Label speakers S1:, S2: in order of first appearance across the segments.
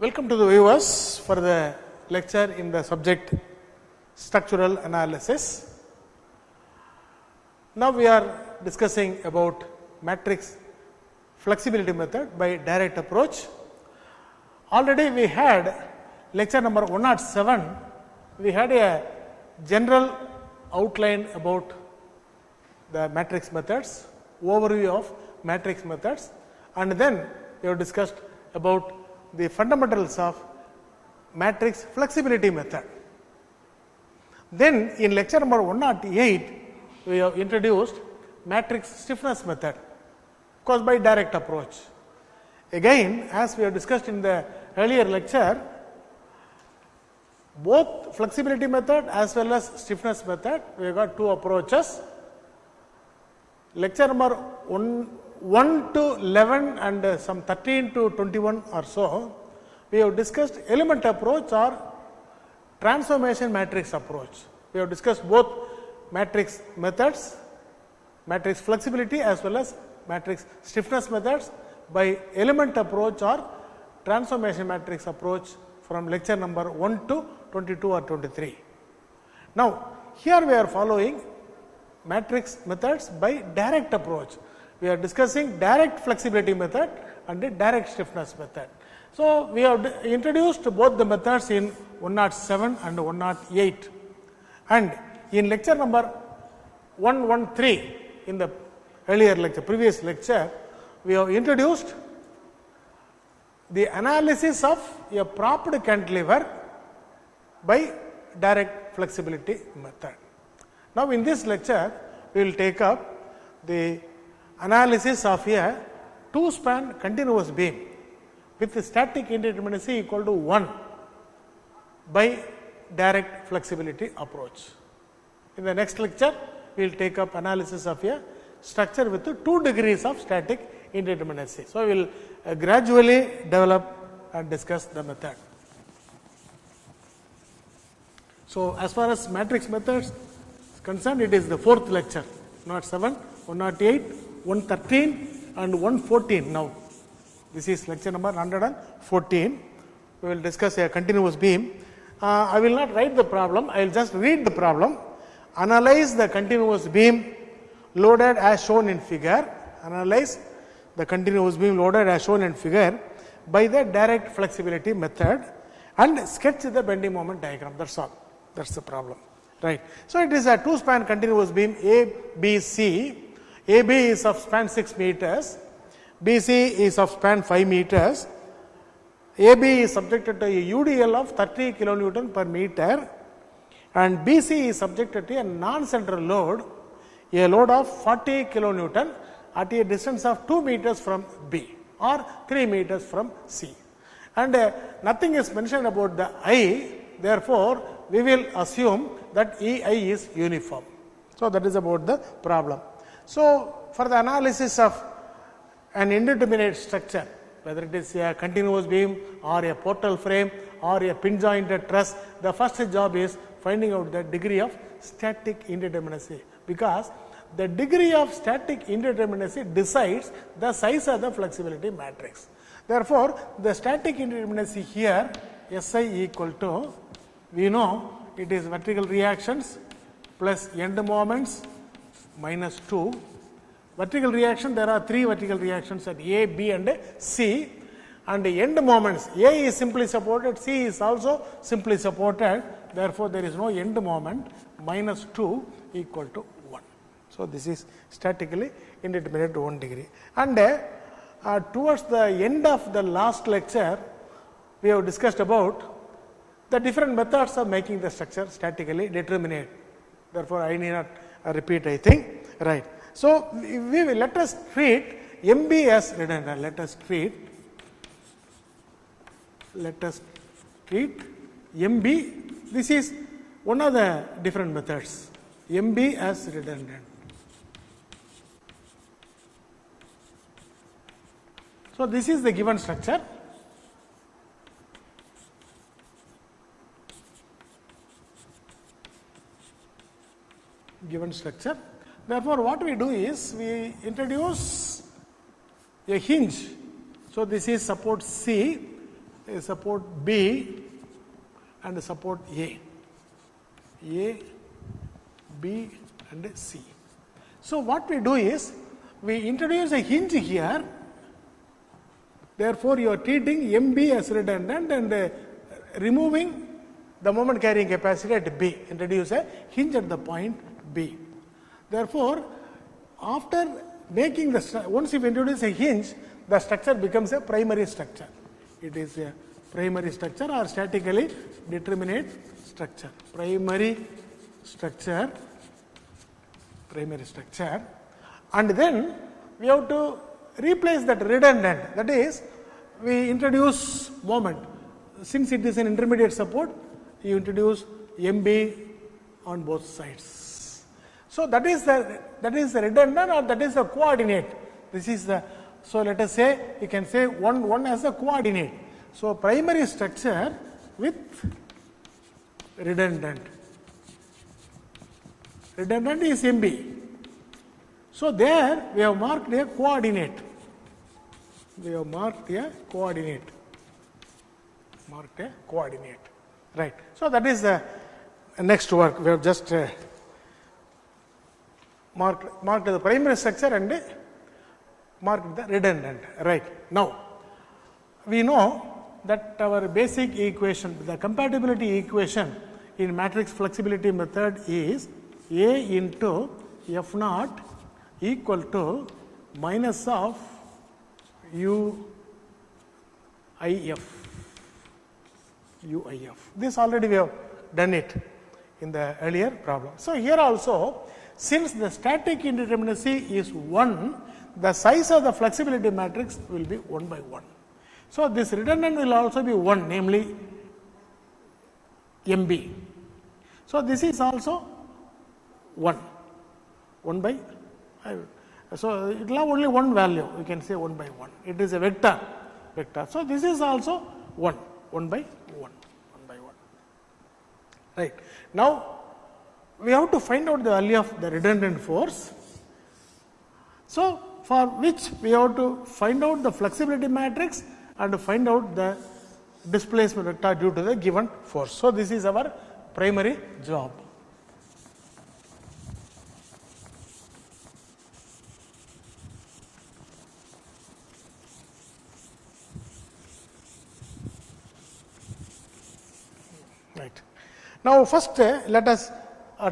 S1: Welcome to the viewers for the lecture in the subject structural analysis. Now we are discussing about matrix flexibility method by direct approach. Already we had lecture number 107, we had a general outline about the matrix methods, overview of matrix methods, and then we have discussed about the fundamentals of matrix flexibility method. Then in lecture number 108, we have introduced matrix stiffness method caused by direct approach. Again, as we have discussed in the earlier lecture, both flexibility method as well as stiffness method, we have got two approaches. Lecture number 1 to 11 and some 13 to 21 or so, we have discussed element approach or transformation matrix approach. We have discussed both matrix methods, matrix flexibility as well as matrix stiffness methods by element approach or transformation matrix approach from lecture number 1 to 22 or 23. Now, here we are following matrix methods by direct approach. We are discussing direct flexibility method and the direct stiffness method. So, we have introduced both the methods in 107 and 108, and in lecture number 113 in the earlier lecture, previous lecture, we have introduced the analysis of a propped cantilever by direct flexibility method. Now, in this lecture, we will take up the analysis of a two-span continuous beam with the static indeterminacy equal to 1 by direct flexibility approach. In the next lecture, we will take up analysis of a structure with 2 degrees of static indeterminacy. So, we will gradually develop and discuss the method. So, as far as matrix methods is concerned, it is the 4th lecture, 107, 108, 113 and 114 now. This is lecture number 114. We will discuss a continuous beam. I will not write the problem, I will just read the problem. Analyze the continuous beam loaded as shown in figure. Analyze the continuous beam loaded as shown in figure by the direct flexibility method and sketch the bending moment diagram. That's all. That's the problem. Right. So, it is a two-span continuous beam ABC. AB is of span 6 meters, BC is of span 5 meters. AB is subjected to a UDL of 30 kilonewton per meter and BC is subjected to a non-central load, a load of 40 kilonewton at a distance of 2 meters from B or 3 meters from C. And nothing is mentioned about the I, therefore, we will assume that EI is uniform. So, that is about the problem. So, for the analysis of an indeterminate structure, whether it is a continuous beam or a portal frame or a pin jointed truss, the first job is finding out the degree of static indeterminacy, because the degree of static indeterminacy decides the size of the flexibility matrix. Therefore, the static indeterminacy here SI equal to, we know it is vertical reactions plus end moments minus 2. Vertical reaction, there are 3 vertical reactions at A, B and C, and the end moments, A is simply supported, C is also simply supported, therefore, there is no end moment, minus 2 equal to 1. So, this is statically indeterminate to 1 degree. And towards the end of the last lecture, we have discussed about the different methods of making the structure statically determinate. Therefore, I need not repeat, I think, right. So, we will let us treat MB as redundant. Let us treat MB. This is one of the different methods. MB as redundant. So, this is the given structure. Therefore, what we do is we introduce a hinge. So, this is support C, support B and support A, B and C. So what we do is, we introduce a hinge here, therefore you are treating MB as redundant and removing the moment carrying capacity at B, introduce a hinge at the point B. Therefore, after making the, once you introduce a hinge, the structure becomes a primary structure. It is a primary structure or statically determinate structure. Primary structure, and then we have to replace that redundant, that is, we introduce moment. Since it is an intermediate support, you introduce MB on both sides. So that is the redundant, or that is the coordinate. This is the, so let us say, you can say one as a coordinate. So primary structure with redundant. Redundant is MB. So there we have marked a coordinate. Right. So that is the next work. We have just marked the primary structure and marked the redundant. Right. Now we know that our basic equation, the compatibility equation in matrix flexibility method is A into F naught equal to minus of UIF. This already we have done it in the earlier problem. So here also, since the static indeterminacy is 1, the size of the flexibility matrix will be 1 by 1. So this redundant will also be 1, namely MB. So this is also 1 by, so it will have only one value, we can say 1 by 1. It is a vector. So this is also 1 by 1. Right. Now we have to find out the value of the redundant force. So for which we have to find out the flexibility matrix and find out the displacement vector due to the given force. So this is our primary job. Right. Now first let us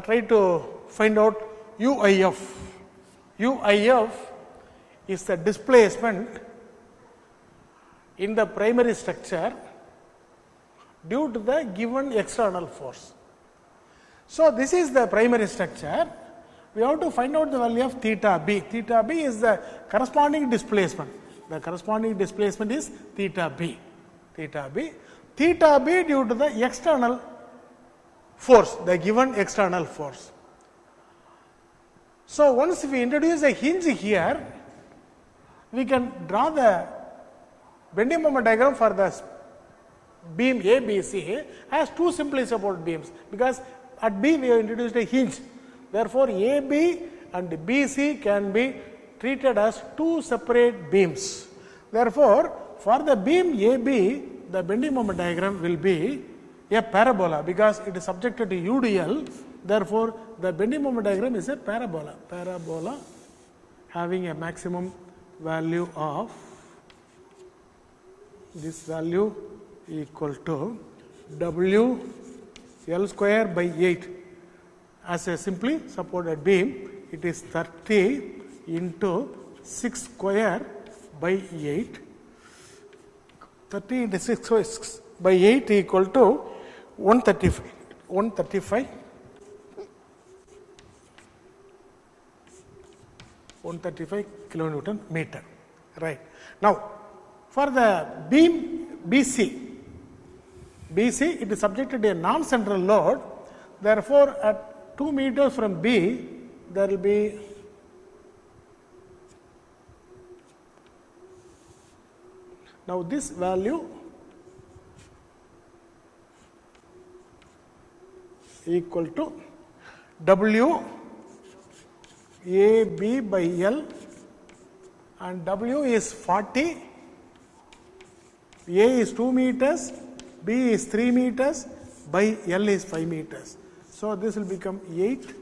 S1: try to find out UIF. UIF is the displacement in the primary structure due to the given external force. So this is the primary structure. We have to find out the value of theta B. Theta B is the corresponding displacement. The corresponding displacement is theta B. Theta B due to the external force, the given external force. So once we introduce a hinge here, we can draw the bending moment diagram for the beam ABC as two simply supported beams, because at B we have introduced a hinge. Therefore, AB and BC can be treated as two separate beams. Therefore, for the beam AB, the bending moment diagram will be a parabola, because it is subjected to UDL. Therefore, the bending moment diagram is a parabola. Parabola having a maximum value of this value equal to W L square by 8. As a simply supported beam, it is 30 into 6 square by 8. 30 into 6 by 8 equal to 135 kilonewton meter. Right. Now, for the beam BC, it is subjected to a non-central load. Therefore, at 2 meters from B, there will be now this value equal to W AB by L, and W is 40 A is 2 meters, B is 3 meters, by L is 5 meters. So this will become 8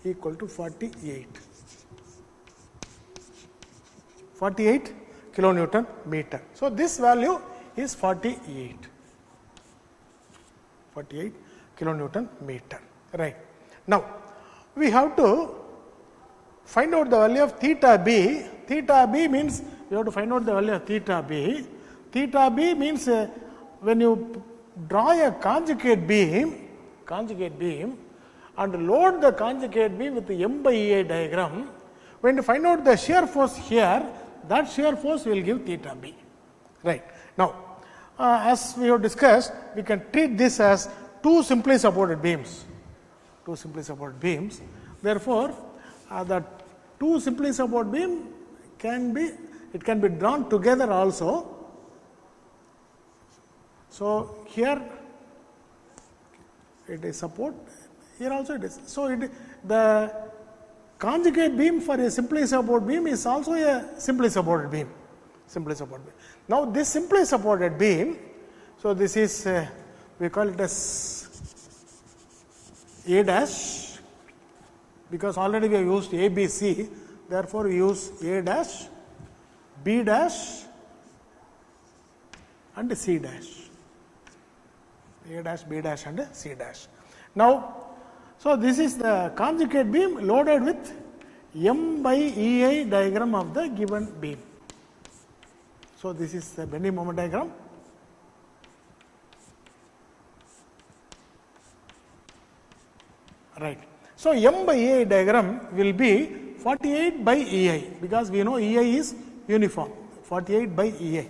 S1: equal to 48. 48 kilonewton meter. So this value is 48. 48 kilonewton meter. Right. Now we have to find out the value of theta B. Theta B means we have to find out the value of theta B. Theta B means when you draw a conjugate beam and load the conjugate beam with the M by EI diagram, when you find out the shear force here, that shear force will give theta B. Right. Now, as we have discussed, we can treat this as two simply supported beams. Two simply supported beams. Therefore, the two simply supported beam can be drawn together also. So here it is support, here also it is. So the conjugate beam for a simply supported beam is also a simply supported beam. Now this simply supported beam, so this is we call it as A dash, because already we have used A, B, C, therefore we use A dash, B dash and C dash. A dash, B dash and C dash. Now, so this is the conjugate beam loaded with M by EI diagram of the given beam. So this is the bending moment diagram. Right. So M by EI diagram will be 48 by EI, because we know EI is uniform, 48 by EI.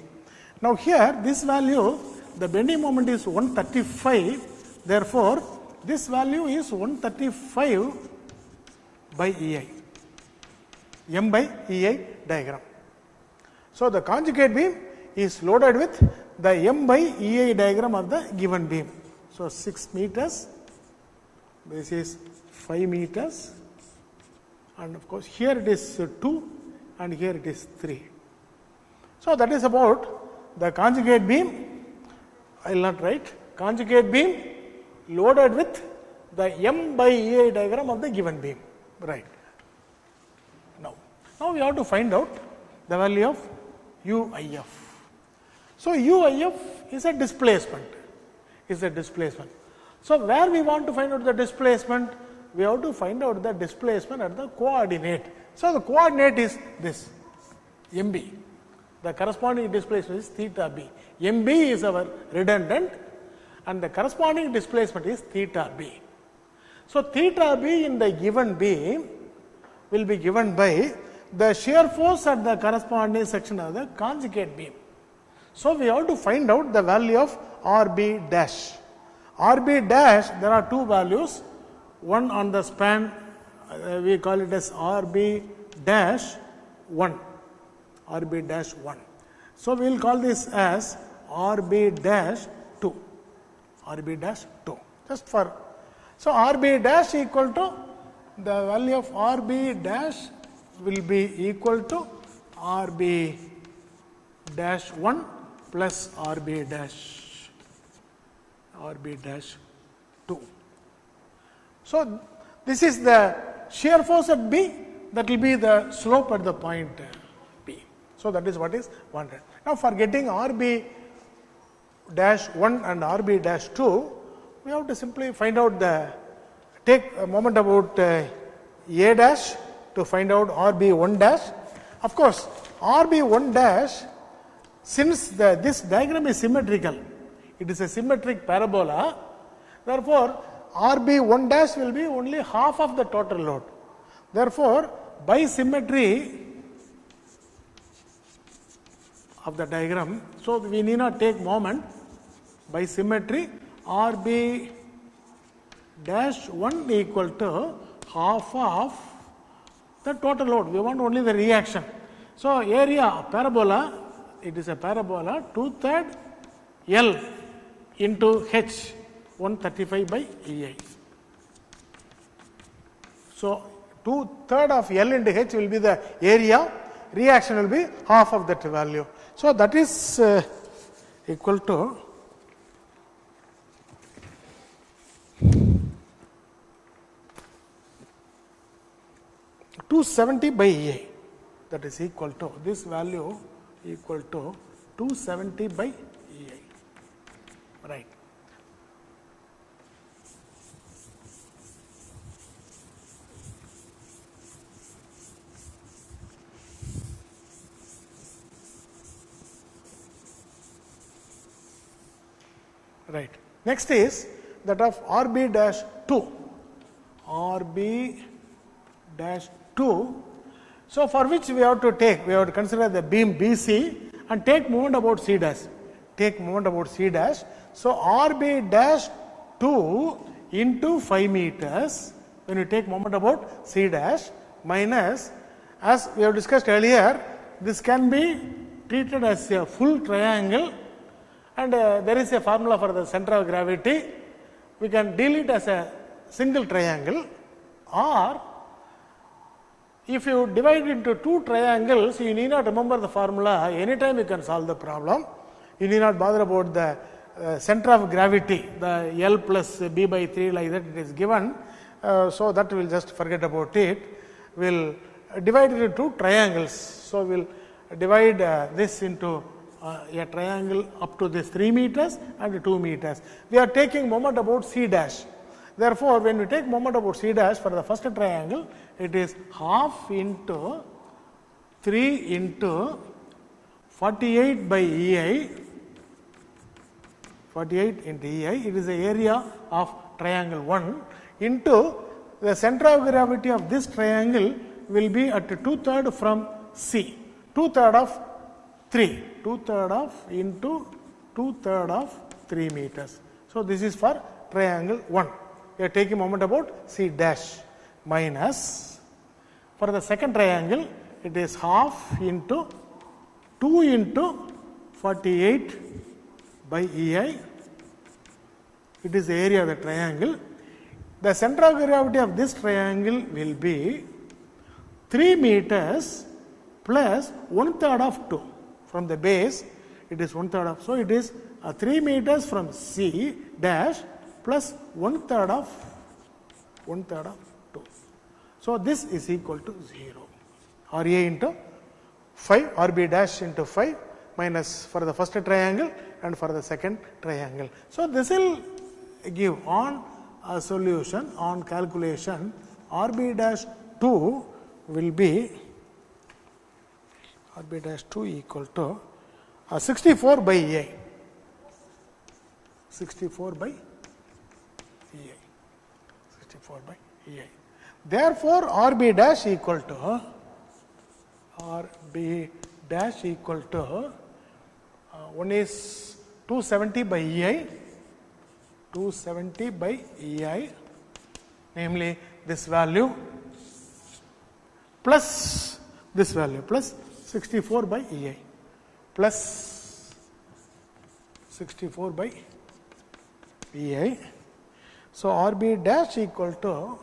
S1: Now here this value, the bending moment is 135, therefore this value is 135 by EI, M by EI diagram. So the conjugate beam is loaded with the M by EI diagram of the given beam. So 6 meters, this is 5 meters, and of course here it is 2 and here it is 3. So that is about the conjugate beam. I will not write. Conjugate beam loaded with the M by EI diagram of the given beam. Right. Now we have to find out the value of UIF. So UIF is a displacement. So where we want to find out the displacement? We have to find out the displacement at the coordinate. So the coordinate is this, MB. The corresponding displacement is theta B. MB is our redundant and the corresponding displacement is theta B. So theta B in the given beam will be given by the shear force at the corresponding section of the conjugate beam. So we have to find out the value of RB dash. RB dash, there are two values, one on the span, we call it as RB dash 1. RB dash 1. So we will call this as RB dash 2. RB dash 2. Just for, so RB dash equal to, the value of RB dash will be equal to RB dash 1 plus RB dash 2. So this is the shear force at B, that will be the slope at the point B. So that is what is wanted. Now for getting RB dash 1 and RB dash 2, we have to simply find out take a moment about A dash to find out RB1 dash. Of course, RB1 dash, since this diagram is symmetrical, it is a symmetric parabola, therefore RB1 dash will be only half of the total load. Therefore, by symmetry of the diagram, so we need not take moment, by symmetry RB dash 1 equal to half of the total load. We want only the reaction. So area parabola, it is a parabola 2/3 L into H, 135 by EI. So 2/3 of L into H will be the area. reaction will be half of that value. So that is equal to 270 by EI. That is equal to, this value equal to 270 by EI. Right. Right. Next is that of RB dash 2. RB dash 2. So for which we have to consider the beam BC and take moment about C dash. Take moment about C dash. So RB dash 2 into 5 meters, when you take moment about C dash, minus, as we have discussed earlier, this can be treated as a full triangle, and there is a formula for the center of gravity. We can deal it as a single triangle, or if you divide into two triangles, you need not remember the formula. Anytime you can solve the problem. You need not bother about the center of gravity, the L plus B by 3, like that it is given. So that we will just forget about it. We will divide it into two triangles. So we will divide this into a triangle up to this 3 meters and 2 meters. We are taking moment about C dash. Therefore, when we take moment about C dash for the first triangle, it is half into 3 into 48 by EI, 48 into EI, it is the area of triangle 1 into the center of gravity of this triangle will be at 2/3 from C, 2/3 of 3, 2/3 of into 2/3 of 3 meters. So this is for triangle 1. We are taking moment about C dash, minus for the second triangle it is half into 2 into 48 by EI. It is the area of the triangle. The center of gravity of this triangle will be 3 meters plus 1/3 of 2. From the base it is 1/3 of, so it is 3 meters from C dash plus 1/3 of 2. So this is equal to 0. RA into 5, RB dash into 5 minus for the first triangle and for the second triangle. So this will give on a solution, on calculation, RB dash 2 will be RB dash 2 equal to 64 by EI. 64 by EI. 64 by EI. Therefore, RB dash equal to one is 270 by EI, 270 by EI, namely this value plus this value plus 64 by EI plus 64 by EI. So RB dash equal to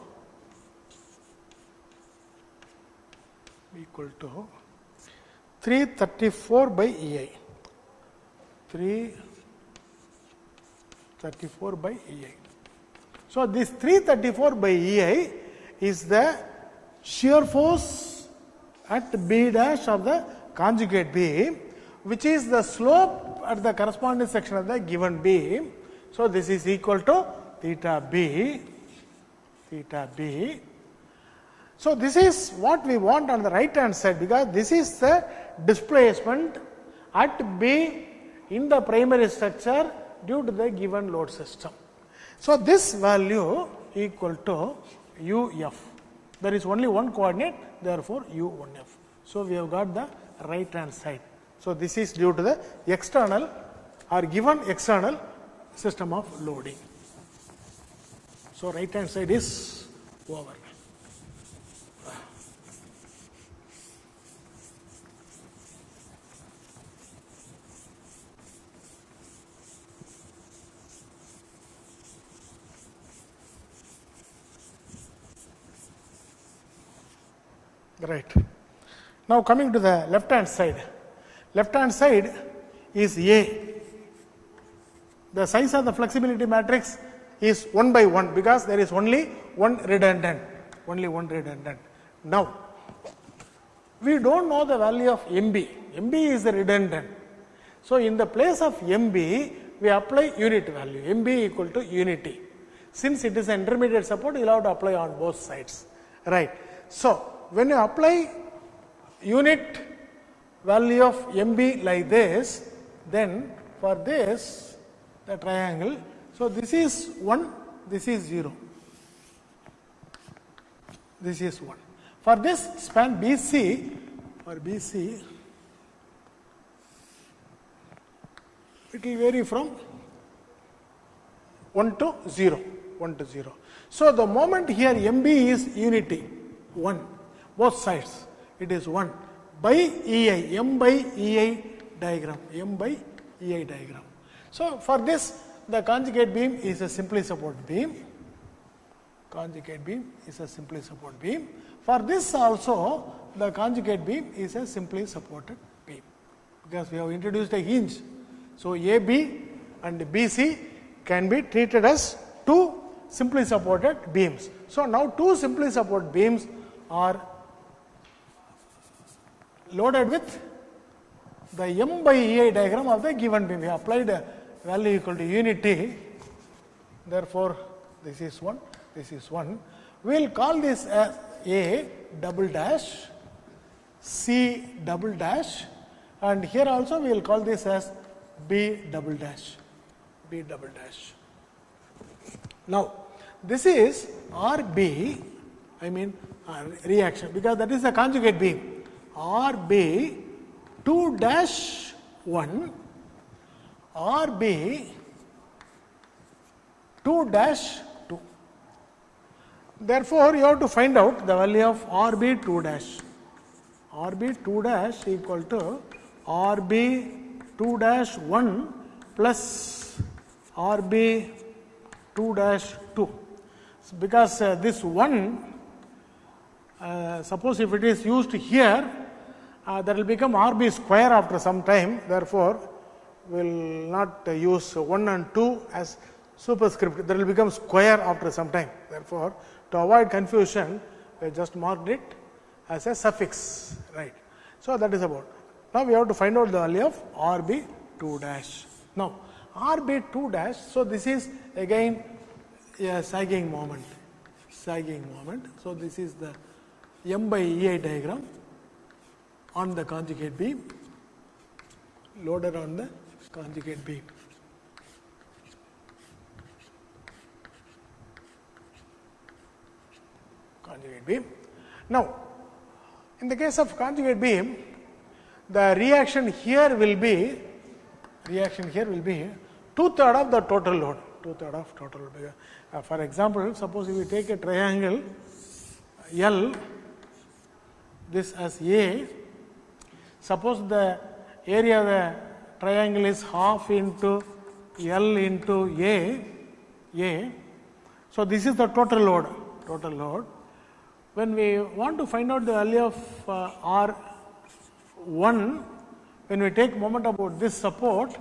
S1: 334 by EI. 334 by EI. So this 334 by EI is the shear force at B dash of the conjugate beam, which is the slope at the corresponding section of the given beam. So this is equal to theta B. So this is what we want on the right hand side, because this is the displacement at B in the primary structure due to the given load system. So this value equal to UF. There is only one coordinate, therefore U1F. So we have got the right hand side. So this is due to the external or given external system of loading. So right hand side is over. Right. Now coming to the left hand side. Left hand side is A. The size of the flexibility matrix is 1 by 1 because there is only one redundant. Only one redundant. Now, we don't know the value of MB. MB is the redundant. So, in the place of MB, we apply unit value. MB equal to unity. Since it is an intermediate support, you will have to apply on both sides. Right. So, when you apply unit value of MB like this, then for this, the triangle, so this is 1, this is 0. This is 1. For this span BC, for BC, it will vary from 1 to 0, 1 to 0. So, the moment here MB is unity, 1, both sides, it is 1 by EI, M by EI diagram, M by EI diagram. So, for this, the conjugate beam is a simply support beam. Conjugate beam is a simply support beam. For this also, the conjugate beam is a simply supported beam, because we have introduced a hinge. So, AB and BC can be treated as two simply supported beams. So, now two simply supported beams are loaded with the M by EI diagram of the given beam. We have applied a value equal to unity. Therefore, this is 1, this is 1. We will call this as A double dash, C double dash, and here also we will call this as B double dash, B double dash. Now, this is RB, I mean reaction, because that is the conjugate beam. RB 2 dash 1, RB 2 dash 2. Therefore, you have to find out the value of RB 2 dash. RB 2 dash equal to RB 2 dash 1 plus RB 2 dash 2. Because this 1, suppose if it is used here, that will become RB square after some time. Therefore, we will not use 1 and 2 as superscript, that will become square after some time. Therefore, to avoid confusion, we just marked it as a suffix, right. So, that is about. Now, we have to find out the value of RB 2 dash. Now, RB 2 dash, so this is again a sagging moment, sagging moment. So, this is the M by EI diagram on the conjugate beam, loaded on the conjugate beam. Conjugate beam. Now, in the case of conjugate beam, the reaction here will be 2/3 of the total load, 2/3 of total load. For example, suppose if we take a triangle L, this as A, suppose the area of the triangle is half into L into A. So, this is the total load, total load. When we want to find out the value of R1, when we take moment about this support,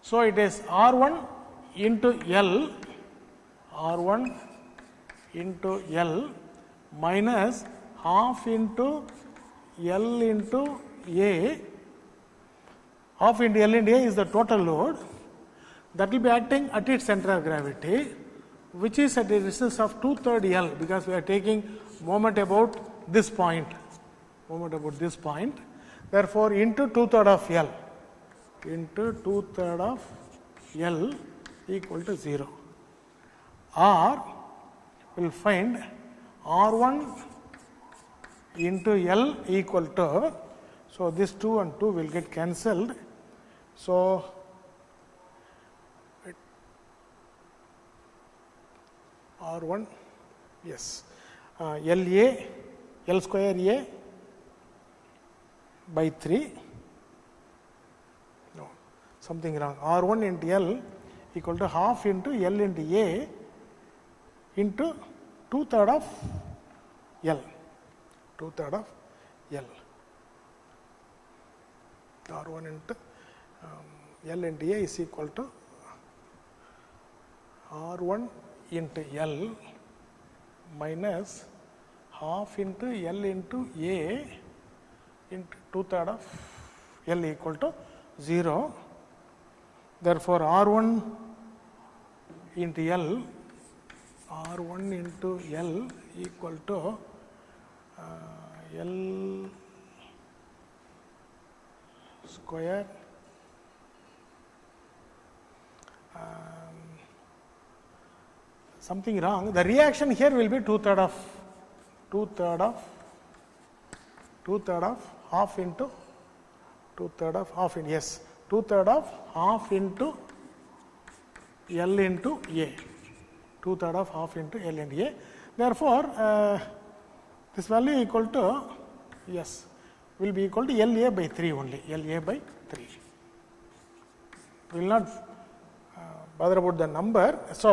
S1: so it is R1 into L, R1 into L minus half into L into A. Half into L into A is the total load that will be acting at its center of gravity, which is at a distance of 2/3 L, because we are taking moment about this point, Therefore, into 2/3 of L, into 2/3 of L equal to 0. Or will find R1 into L equal to, so this 2 and 2 will get cancelled. So, R1, yes, LA, L square A by 3, no, something wrong, R1 into L equal to half into L into A into 2/3 of L, 2/3 of L. R1 into L into A is equal to R1 into L minus half into L into A into 2/3 of L equal to 0. Therefore, R1 into L, R1 into L equal to L square something wrong. The reaction here will be 2/3 of half into 2/3 of half in yes 2/3 of half into L into A, 2/3 of half into L into A. Therefore, this value equal to yes will be equal to LA by 3 only, LA by 3. We will not bother about the number. So,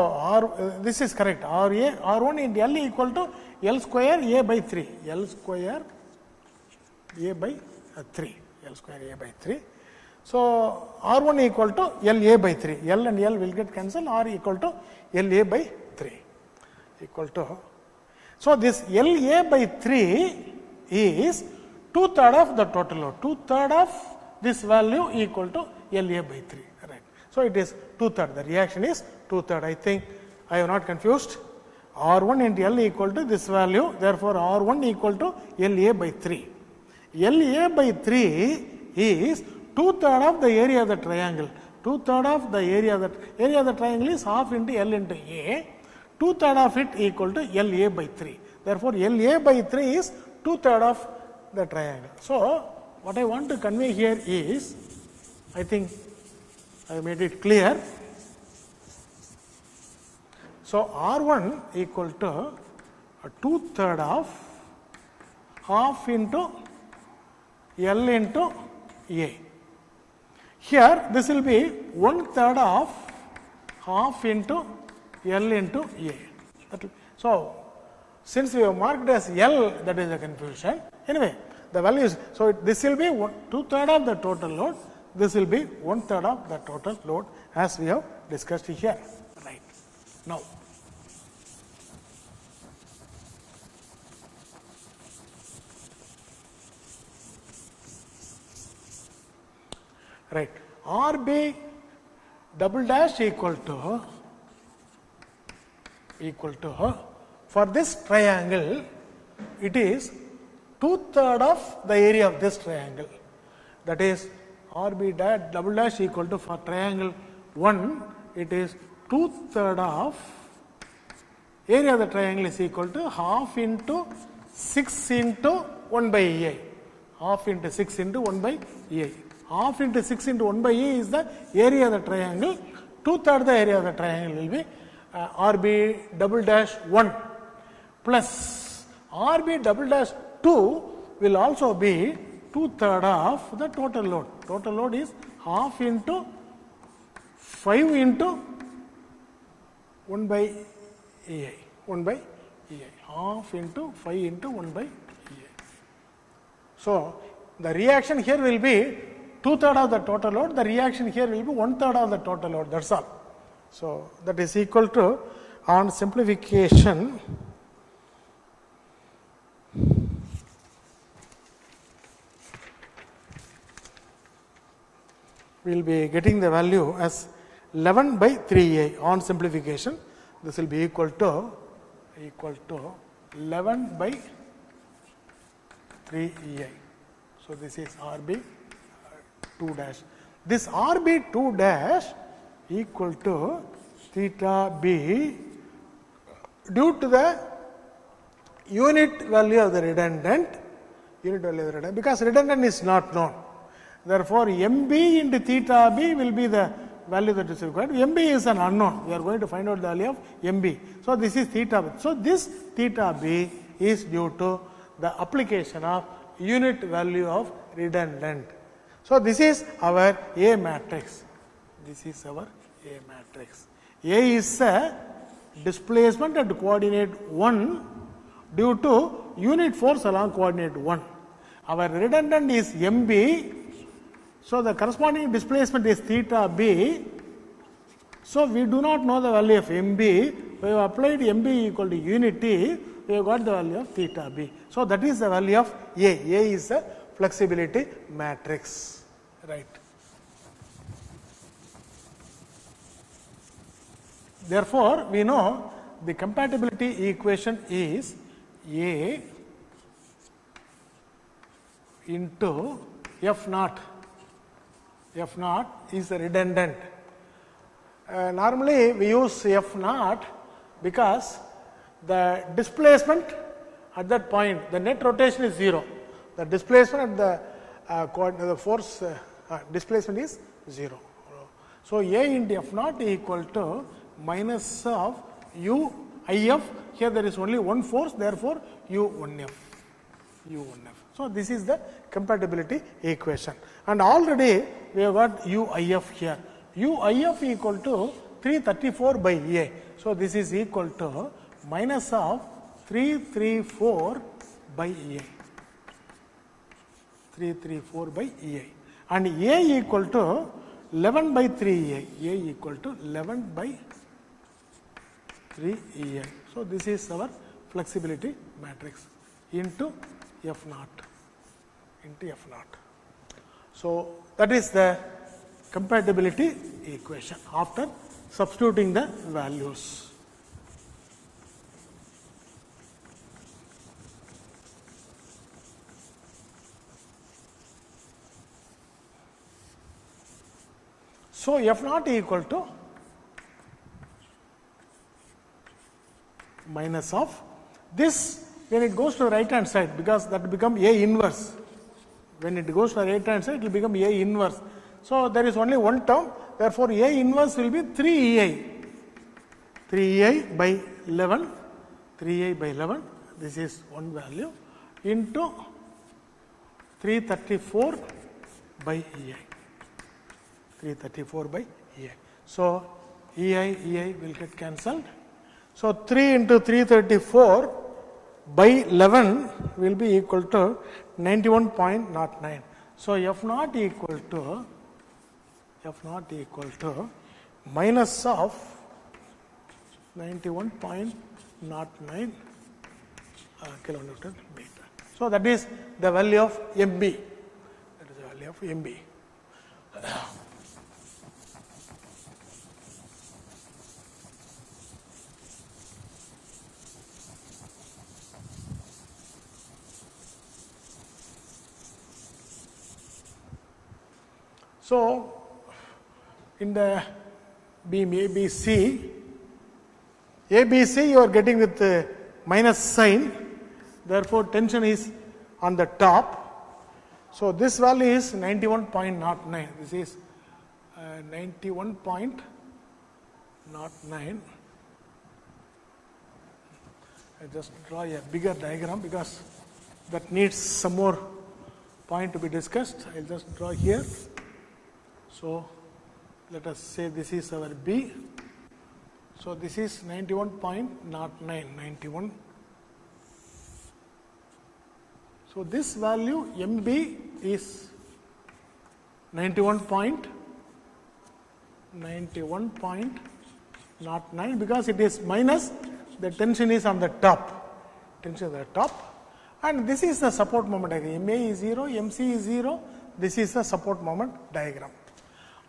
S1: this is correct. R1 into L equal to L square A by 3, L square A by 3, L square A by 3. So, R1 equal to LA by 3, L and L will get cancelled, R equal to LA by 3 equal to. So, this LA by 3 is 2/3 of the total load, 2/3 of this value equal to LA by 3, right. So, it is 2/3, the reaction is 2/3. I think I have not confused. R1 into L equal to this value, therefore, R1 equal to LA by 3. LA by 3 is 2/3 of the area of the triangle. 2/3 of the area of the triangle is half into L into A. 2/3 of it equal to LA by 3. Therefore, LA by 3 is 2/3 of the triangle. So, what I want to convey here is, I think I made it clear. So, R1 equal to 2/3 of half into L into A. Here, this will be 1/3 of half into L into A. So, since we have marked as L, that is a confusion. Anyway, the values, so this will be 2/3 of the total load, this will be 1/3 of the total load as we have discussed here. Right. Now, right, RB double dash equal to for this triangle, it is 2/3 of the area of this triangle. That is, RB dash double dash equal to, for triangle 1, it is 2/3 of area of the triangle is equal to half into 6 into 1 by A. Half into 6 into 1 by A. Half into 6 into 1 by A is the area of the triangle. 2/3 the area of the triangle will be RB double dash 1 plus RB double dash 2 will also be 2/3 of the total load. Total load is half into 5 into 1 by AI. 1 by AI. Half into 5 into 1 by AI. So, the reaction here will be 2/3 of the total load. The reaction here will be 1/3 of the total load. That's all. So, that is equal to, on simplification, we will be getting the value as 11 by 3A. On simplification, this will be equal to 11 by 3EI. So, this is RB 2 dash. This RB 2 dash equal to theta B due to the unit value of the redundant, because redundant is not known. Therefore, MB into theta B will be the value that is required. MB is an unknown. We are going to find out the value of MB. So, this is theta B. So, this theta B is due to the application of unit value of redundant. So, this is our A matrix. This is our A matrix. A is a displacement at coordinate 1 due to unit force along coordinate 1. Our redundant is MB, so the corresponding displacement is theta B. So we do not know the value of MB. We have applied MB equal to unity. We have got the value of theta B. So that is the value of A. A is the flexibility matrix. Right. Therefore, we know the compatibility equation is A into F naught. F naught is redundant. Normally, we use F naught because the displacement at that point, the net rotation is 0. The displacement at the force displacement is 0. So, A into F naught equal to minus of U IF. Here there is only one force, therefore, U1F. U1F. So, this is the compatibility equation. And already we have got UIF here. UIF equal to 334 by A. So, this is equal to minus of 334 by A. 334 by A. And A equal to 11 by 3A. A equal to 11 by 3A. So, this is our flexibility matrix into F naught. Into F naught. So, that is the compatibility equation after substituting the values. So, F naught equal to minus of this when it goes to the right hand side, because that will become A inverse. When it goes to the right hand side, it will become A inverse. So, there is only one term, therefore, A inverse will be 3EI. 3EI by 11, 3EI by 11, this is one value, into 334 by EI. 334 by EI. So, EI will get cancelled. So, 3 into 334 by 11 will be equal to 91.09. So, F naught equal to minus of 91.09 kilonewton meter. So, that is the value of MB. That is the value of MB. So, in the beam ABC you are getting with minus sign, therefore, tension is on the top. So, this value is 91.09, this is 91.09. I just draw a bigger diagram because that needs some more point to be discussed. I will just draw here. So, let us say this is our B. So, this is 91.09, 91. So, this value MB is 91.09 because it is minus, the tension is on the top. Tension on the top. And this is the support moment diagram. MA is 0, MC is 0. This is the support moment diagram.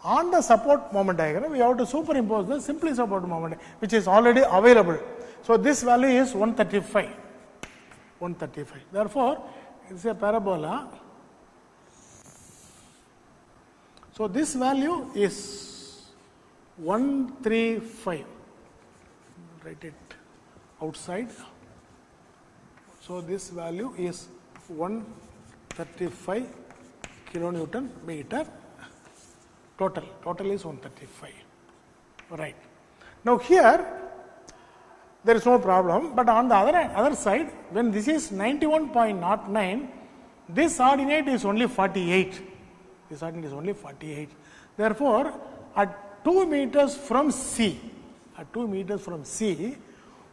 S1: On the support moment diagram, we have to superimpose the simply support moment, which is already available. So, this value is 135. 135. Therefore, it is a parabola. So, this value is 135. Write it outside. So, this value is 135 kilonewton meter. Total is 135, right. Now, here there is no problem, but on the other side, when this is 91.09, this ordinate is only 48. This ordinate is only 48. Therefore, at 2 meters from C,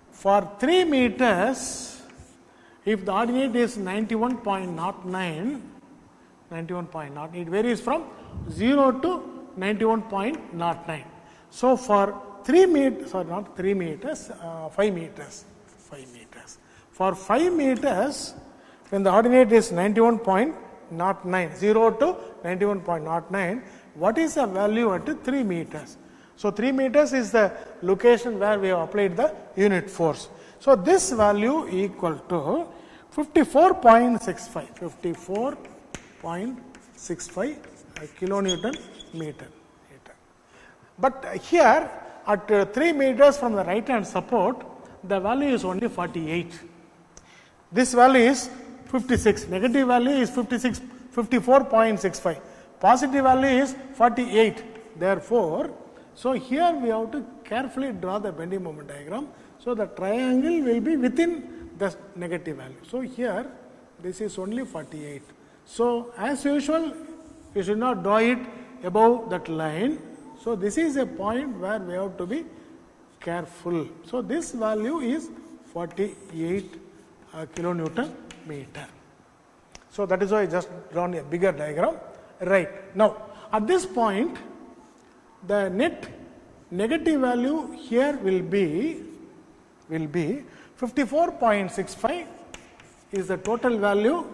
S1: for 3 meters, If the ordinate is 91.09, 91.09, it varies from 0 to 91.09. So, for 3 meters, sorry, not 3 meters, 5 meters, 5 meters. For 5 meters, when the ordinate is 91.09, 0 to 91.09, what is the value at 3 meters? So, 3 meters is the location where we have applied the unit force. So, this value equal to 54.65, 54.65 kilonewton meter. But here at 3 meters from the right hand support, the value is only 48. This value is 56, negative value is 54.65, positive value is 48. Therefore, so here we have to carefully draw the bending moment diagram. So, the triangle will be within the negative value. So, here this is only 48. So, as usual, you should not draw it above that line. So, this is a point where we have to be careful. So, this value is 48 kilonewton meter. So, that is why I just drawn a bigger diagram. Right. Now, at this point, the net negative value here will be 54.65 is the total value,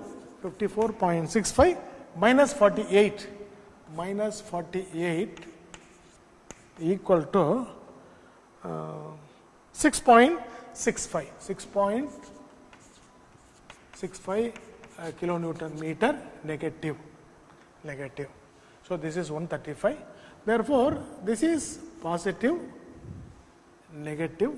S1: 54.65 minus 48 equal to 6.65 kilonewton meter negative. So, this is 135. Therefore, this is positive, negative,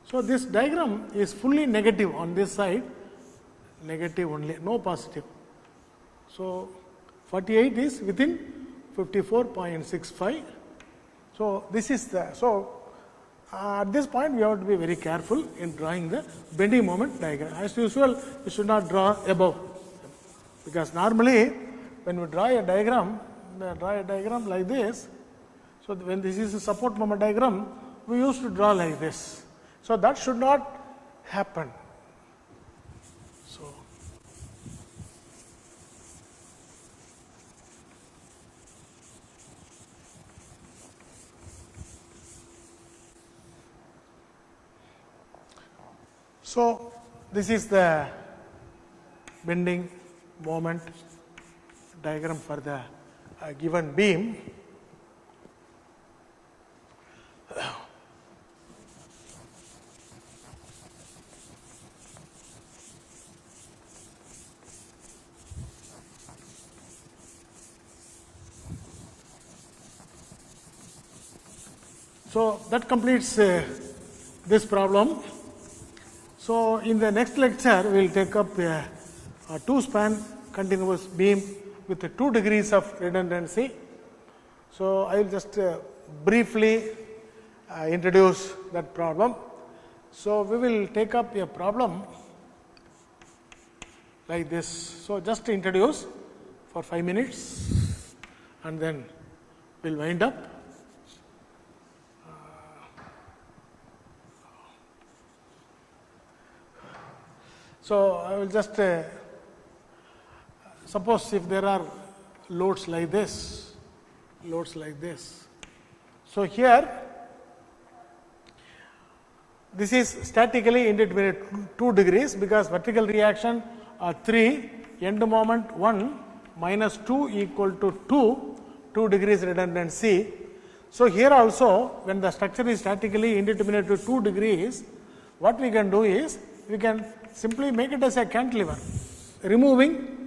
S1: so this diagram is fully negative on this side, negative only, no positive. So, 48 is within 54.65. So, this is the, so at this point we have to be very careful in drawing the bending moment diagram. As usual, you should not draw above, because normally when we draw a diagram like this. So, when this is a support moment diagram, we used to draw like this. So, that should not happen. So, this is the bending moment diagram for the given beam. So, that completes this problem. So, in the next lecture, we will take up a 2-span continuous beam with 2 degrees of redundancy. So, I will just briefly introduce that problem. So, we will take up a problem like this. So, just introduce for 5 minutes and then we will wind up. So, I will just suppose if there are loads like this. So, here this is statically indeterminate 2 degrees, because vertical reaction 3, end moment 1, minus 2 equal to 2 degrees redundancy. So, here also when the structure is statically indeterminate to 2 degrees, what we can do is we can simply make it as a cantilever, removing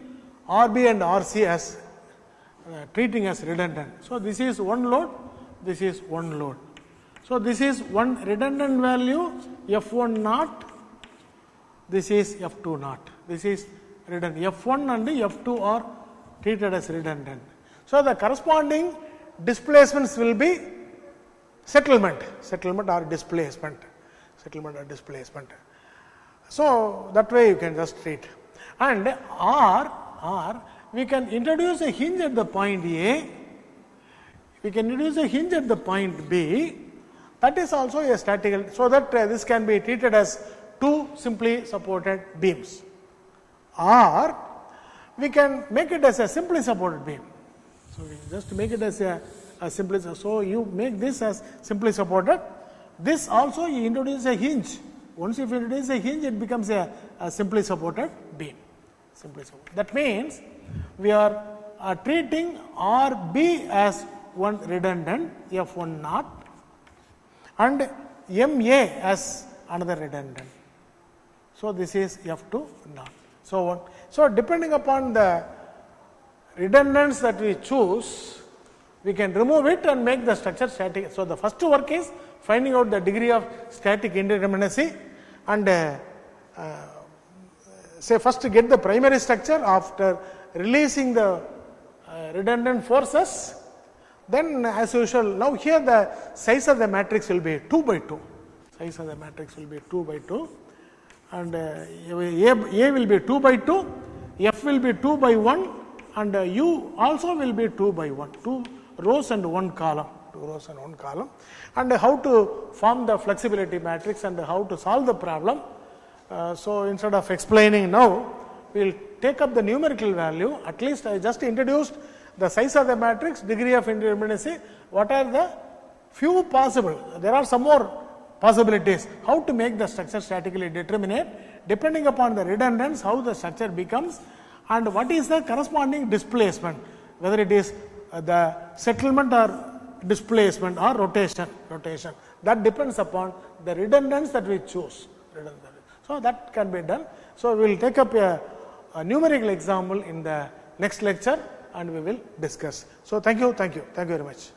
S1: RB and RC as treating as redundant. So, this is one load, this is one load. So, this is one redundant value F1 naught, this is F2 naught, this is redundant. F1 and F2 are treated as redundant. So, the corresponding displacements will be settlement or displacement. So, that way you can just treat. And R, we can introduce a hinge at the point A we can introduce a hinge at the point B, that is also a statical, so that this can be treated as two simply supported beams, or we can make it as a simply supported beam. So, we just make it as a simply, so you make this as simply supported, this also you introduce a hinge. Once you introduce a hinge, it becomes a simply supported beam. Simply supported. That means we are treating RB as one redundant F1 naught and MA as another redundant. So, this is F2 naught. So, depending upon the redundants that we choose, we can remove it and make the structure static. So, the first work is finding out the degree of static indeterminacy and say first get the primary structure after releasing the redundant forces. Then as usual, now here the size of the matrix will be 2 by 2, size of the matrix will be 2 by 2 and A will be 2 by 2, F will be 2 by 1 and U also will be 2 by 1, 2 rows and 1 column, 2 rows and 1 column, and how to form the flexibility matrix and how to solve the problem. So, instead of explaining now, we will take up the numerical value. At least I just introduced the size of the matrix, degree of indeterminacy, what are the few possible, there are some more possibilities, how to make the structure statically determinate, depending upon the redundance, how the structure becomes, and what is the corresponding displacement, whether it is the settlement or displacement or rotation, that depends upon the redundance that we choose. So, that can be done. So, we will take up a numerical example in the next lecture and we will discuss. So, thank you very much.